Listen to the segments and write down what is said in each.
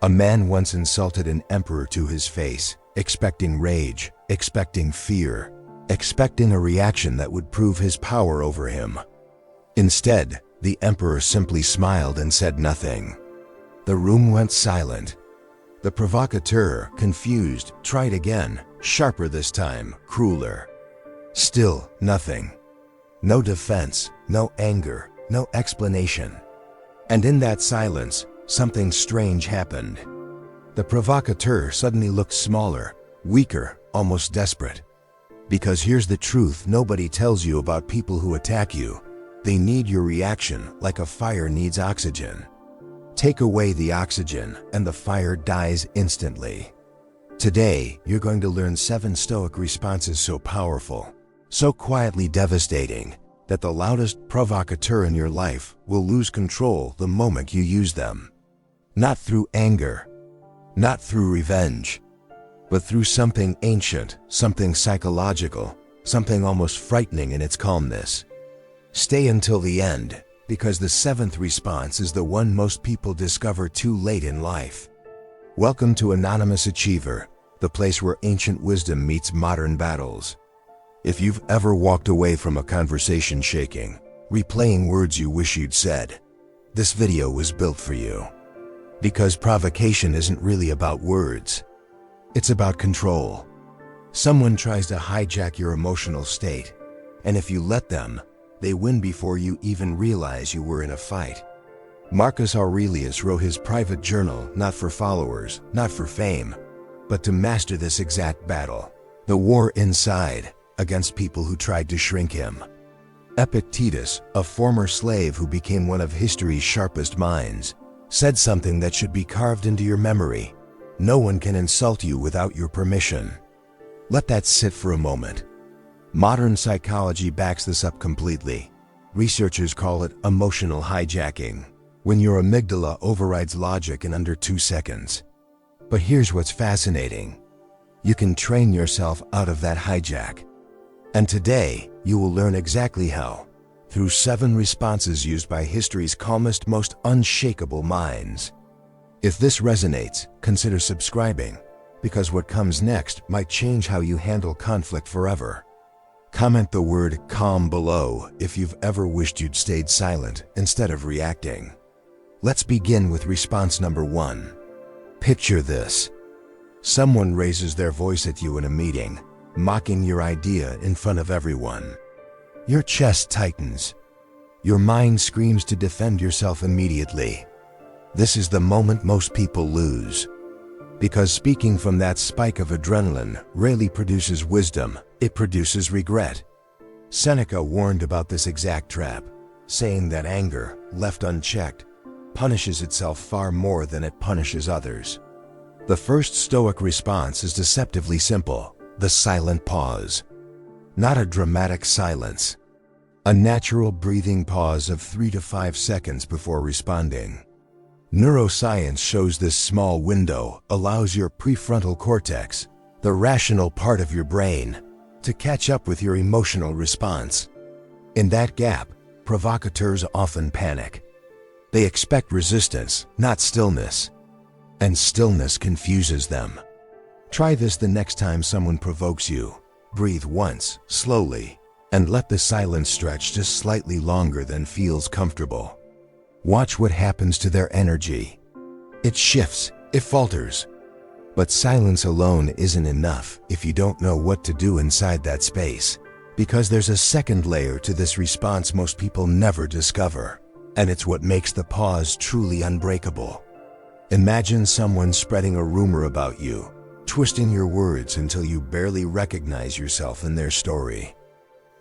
A man once insulted an emperor to his face, expecting rage, expecting fear, expecting a reaction that would prove his power over him. Instead, the emperor simply smiled and said nothing. The room went silent. The provocateur, confused, tried again, sharper this time, crueler. Still nothing. No defense, no anger, no explanation. And in that silence, something strange happened. The provocateur suddenly looked smaller, weaker, almost desperate. Because here's the truth nobody tells you about people who attack you. They need your reaction like a fire needs oxygen. Take away the oxygen and the fire dies instantly. Today, you're going to learn 7 Stoic responses so powerful, so quietly devastating, that the loudest provocateur in your life will lose control the moment you use them. Not through anger, not through revenge, but through something ancient, something psychological, something almost frightening in its calmness. Stay until the end, because the 7th response is the one most people discover too late in life. Welcome to Anonymous Achiever, the place where ancient wisdom meets modern battles. If you've ever walked away from a conversation shaking, replaying words you wish you'd said, this video was built for you. Because provocation isn't really about words. It's about control. Someone tries to hijack your emotional state, and if you let them, they win before you even realize you were in a fight. Marcus Aurelius wrote his private journal not for followers, not for fame, but to master this exact battle, the war inside, against people who tried to shrink him. Epictetus, a former slave who became one of history's sharpest minds, said something that should be carved into your memory. No one can insult you without your permission. Let that sit for a moment. Modern psychology backs this up completely. Researchers call it emotional hijacking, when your amygdala overrides logic in under 2 seconds. But here's what's fascinating. You can train yourself out of that hijack. And today, you will learn exactly how, through 7 responses used by history's calmest, most unshakable minds. If this resonates, consider subscribing, because what comes next might change how you handle conflict forever. Comment the word calm below if you've ever wished you'd stayed silent instead of reacting. Let's begin with response number 1. Picture this. Someone raises their voice at you in a meeting, mocking your idea in front of everyone. Your chest tightens. Your mind screams to defend yourself immediately. This is the moment most people lose. Because speaking from that spike of adrenaline rarely produces wisdom, it produces regret. Seneca warned about this exact trap, saying that anger, left unchecked, punishes itself far more than it punishes others. The first Stoic response is deceptively simple, the silent pause. Not a dramatic silence. A natural breathing pause of 3 to 5 seconds before responding. Neuroscience shows this small window allows your prefrontal cortex, the rational part of your brain, to catch up with your emotional response. In that gap, provocateurs often panic. They expect resistance, not stillness. And stillness confuses them. Try this the next time someone provokes you. Breathe once, slowly, and let the silence stretch just slightly longer than feels comfortable. Watch what happens to their energy. It shifts, it falters. But silence alone isn't enough if you don't know what to do inside that space. Because there's a second layer to this response most people never discover. And it's what makes the pause truly unbreakable. Imagine someone spreading a rumor about you, twisting your words until you barely recognize yourself in their story.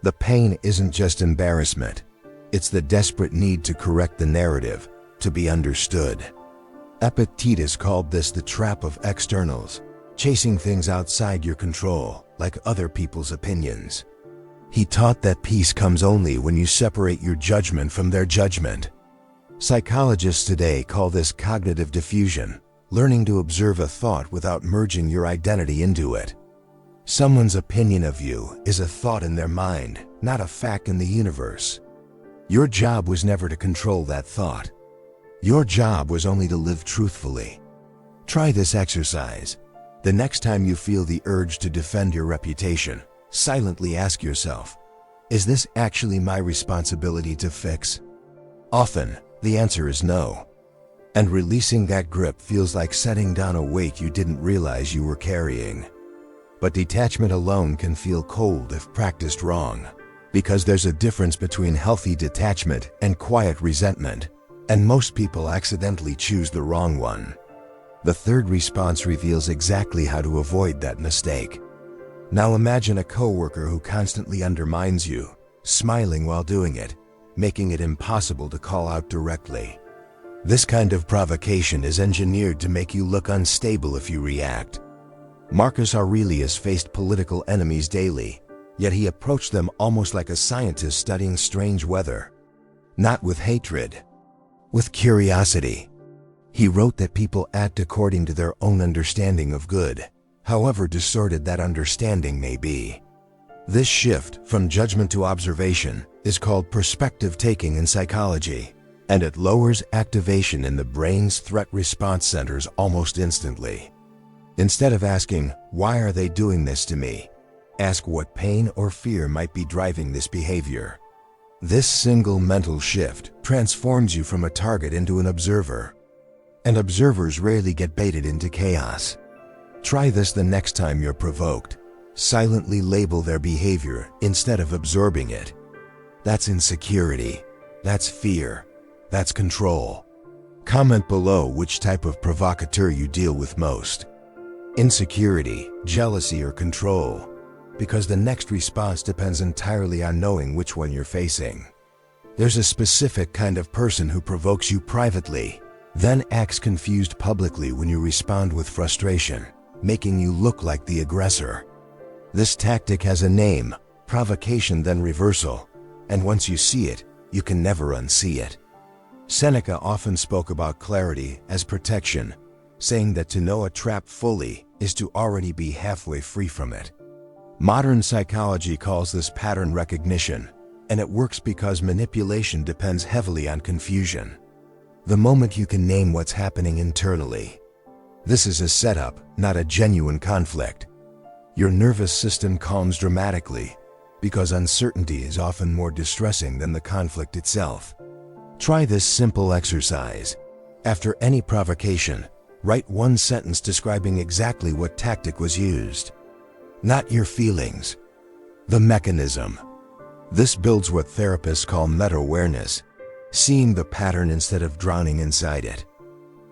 The pain isn't just embarrassment. It's the desperate need to correct the narrative, to be understood. Epictetus called this the trap of externals, chasing things outside your control, like other people's opinions. He taught that peace comes only when you separate your judgment from their judgment. Psychologists today call this cognitive diffusion, learning to observe a thought without merging your identity into it. Someone's opinion of you is a thought in their mind, not a fact in the universe. Your job was never to control that thought. Your job was only to live truthfully. Try this exercise. The next time you feel the urge to defend your reputation, silently ask yourself, is this actually my responsibility to fix? Often, the answer is no. And releasing that grip feels like setting down a weight you didn't realize you were carrying. But detachment alone can feel cold if practiced wrong, because there's a difference between healthy detachment and quiet resentment, and most people accidentally choose the wrong one. The third response reveals exactly how to avoid that mistake. Now imagine a coworker who constantly undermines you, smiling while doing it, making it impossible to call out directly. This kind of provocation is engineered to make you look unstable if you react. Marcus Aurelius faced political enemies daily, yet he approached them almost like a scientist studying strange weather. Not with hatred, with curiosity. He wrote that people act according to their own understanding of good, however distorted that understanding may be. This shift from judgment to observation is called perspective taking in psychology, and it lowers activation in the brain's threat response centers almost instantly. Instead of asking, "Why are they doing this to me?" ask what pain or fear might be driving this behavior. This single mental shift transforms you from a target into an observer. And observers rarely get baited into chaos. Try this the next time you're provoked. Silently label their behavior instead of absorbing it. That's insecurity. That's fear. That's control. Comment below which type of provocateur you deal with most. Insecurity, jealousy, or control. Because the next response depends entirely on knowing which one you're facing. There's a specific kind of person who provokes you privately, then acts confused publicly when you respond with frustration, making you look like the aggressor. This tactic has a name: provocation then reversal, and once you see it, you can never unsee it. Seneca often spoke about clarity as protection, saying that to know a trap fully is to already be halfway free from it. Modern psychology calls this pattern recognition, and it works because manipulation depends heavily on confusion. The moment you can name what's happening internally, this is a setup, not a genuine conflict. Your nervous system calms dramatically, because uncertainty is often more distressing than the conflict itself. Try this simple exercise. After any provocation, write one sentence describing exactly what tactic was used. Not your feelings, the mechanism. This builds what therapists call meta-awareness, seeing the pattern instead of drowning inside it.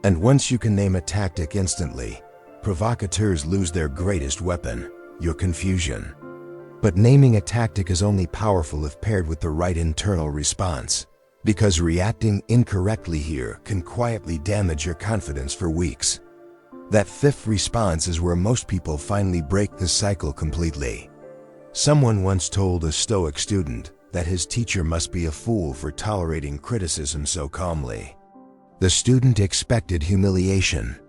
And once you can name a tactic instantly, provocateurs lose their greatest weapon, your confusion. But naming a tactic is only powerful if paired with the right internal response, because reacting incorrectly here can quietly damage your confidence for weeks. That fifth response is where most people finally break the cycle completely. Someone once told a Stoic student that his teacher must be a fool for tolerating criticism so calmly. The student expected humiliation.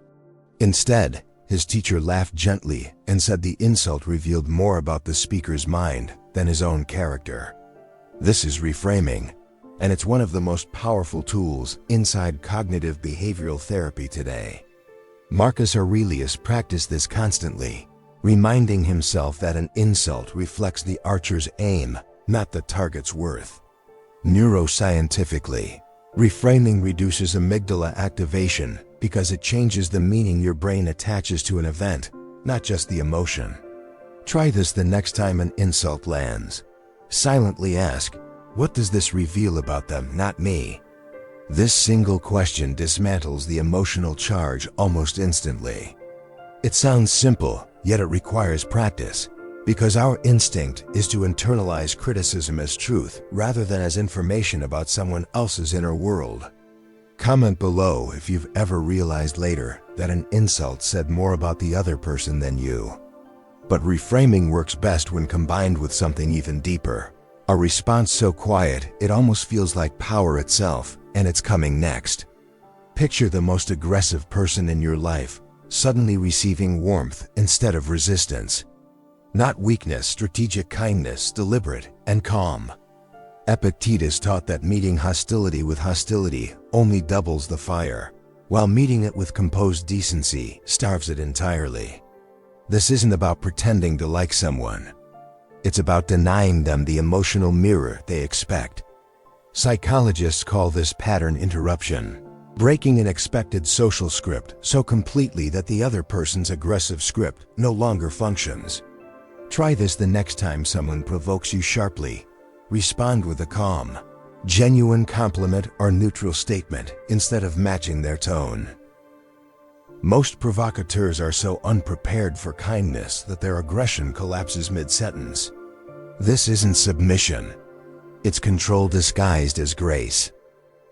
Instead, his teacher laughed gently and said the insult revealed more about the speaker's mind than his own character. This is reframing, and it's one of the most powerful tools inside cognitive behavioral therapy today. Marcus Aurelius practiced this constantly, reminding himself that an insult reflects the archer's aim, not the target's worth. Neuroscientifically, reframing reduces amygdala activation because it changes the meaning your brain attaches to an event, not just the emotion. Try this the next time an insult lands. Silently ask, what does this reveal about them, not me? This single question dismantles the emotional charge almost instantly. It sounds simple, yet it requires practice, because our instinct is to internalize criticism as truth rather than as information about someone else's inner world. Comment below if you've ever realized later that an insult said more about the other person than you. But reframing works best when combined with something even deeper. A response so quiet it almost feels like power itself, and it's coming next. Picture the most aggressive person in your life suddenly receiving warmth instead of resistance. Not weakness, strategic kindness, deliberate and calm. Epictetus taught that meeting hostility with hostility only doubles the fire. while meeting it with composed decency starves it entirely. This isn't about pretending to like someone. It's about denying them the emotional mirror they expect. Psychologists call this pattern interruption, breaking an expected social script so completely that the other person's aggressive script no longer functions. Try this the next time someone provokes you sharply. Respond with a calm, genuine compliment or neutral statement instead of matching their tone. Most provocateurs are so unprepared for kindness that their aggression collapses mid-sentence. This isn't submission. It's control disguised as grace.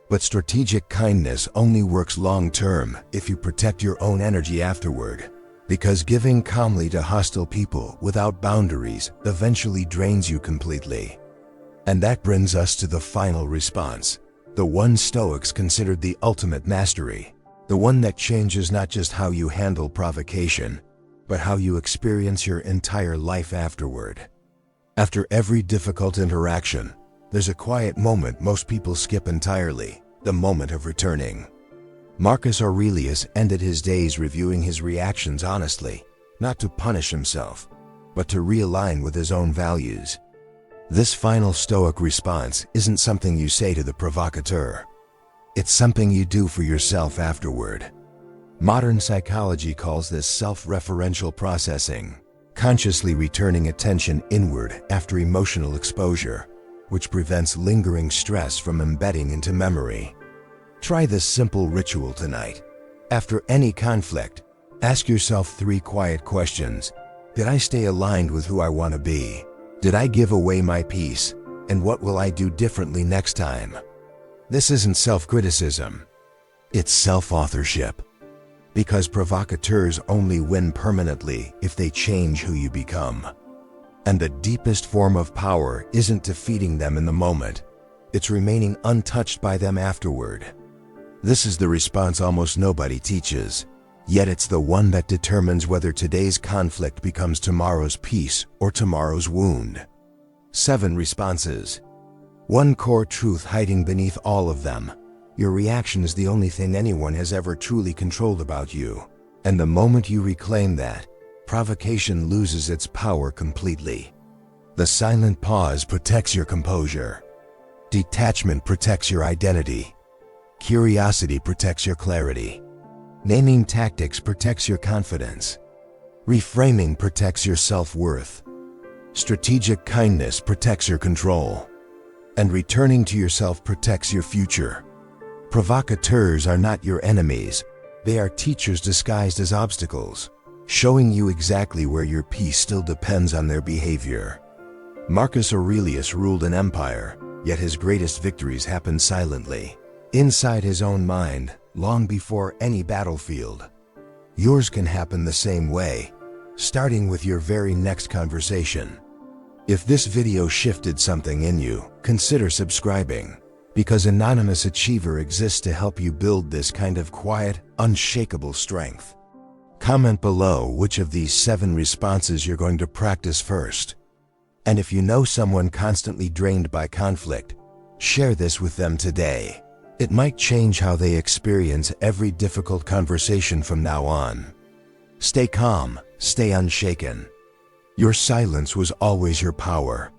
But strategic kindness only works long-term if you protect your own energy afterward, because giving calmly to hostile people without boundaries eventually drains you completely. And that brings us to the final response, the one Stoics considered the ultimate mastery, the one that changes not just how you handle provocation, but how you experience your entire life afterward. After every difficult interaction, there's a quiet moment most people skip entirely, the moment of returning. Marcus Aurelius ended his days reviewing his reactions honestly, not to punish himself, but to realign with his own values. This final Stoic response isn't something you say to the provocateur. It's something you do for yourself afterward. Modern psychology calls this self-referential processing, consciously returning attention inward after emotional exposure, which prevents lingering stress from embedding into memory. Try this simple ritual tonight. After any conflict, ask yourself 3 quiet questions. Did I stay aligned with who I want to be? Did I give away my peace? And what will I do differently next time? This isn't self-criticism. It's self-authorship. Because provocateurs only win permanently if they change who you become. And the deepest form of power isn't defeating them in the moment. It's remaining untouched by them afterward. This is the response almost nobody teaches, yet it's the one that determines whether today's conflict becomes tomorrow's peace or tomorrow's wound. 7 responses. One core truth hiding beneath all of them. Your reaction is the only thing anyone has ever truly controlled about you. And the moment you reclaim that, provocation loses its power completely. The silent pause protects your composure. Detachment protects your identity. Curiosity protects your clarity. Naming tactics protects your confidence. Reframing protects your self-worth. Strategic kindness protects your control. And returning to yourself protects your future. Provocateurs are not your enemies. They are teachers disguised as obstacles, showing you exactly where your peace still depends on their behavior. Marcus Aurelius ruled an empire, yet his greatest victories happened silently, inside his own mind, long before any battlefield. Yours can happen the same way, starting with your very next conversation. If this video shifted something in you, consider subscribing, because Anonymous Achiever exists to help you build this kind of quiet, unshakable strength. Comment below which of these 7 responses you're going to practice first. And if you know someone constantly drained by conflict, share this with them today. It might change how they experience every difficult conversation from now on. Stay calm, stay unshaken. Your silence was always your power.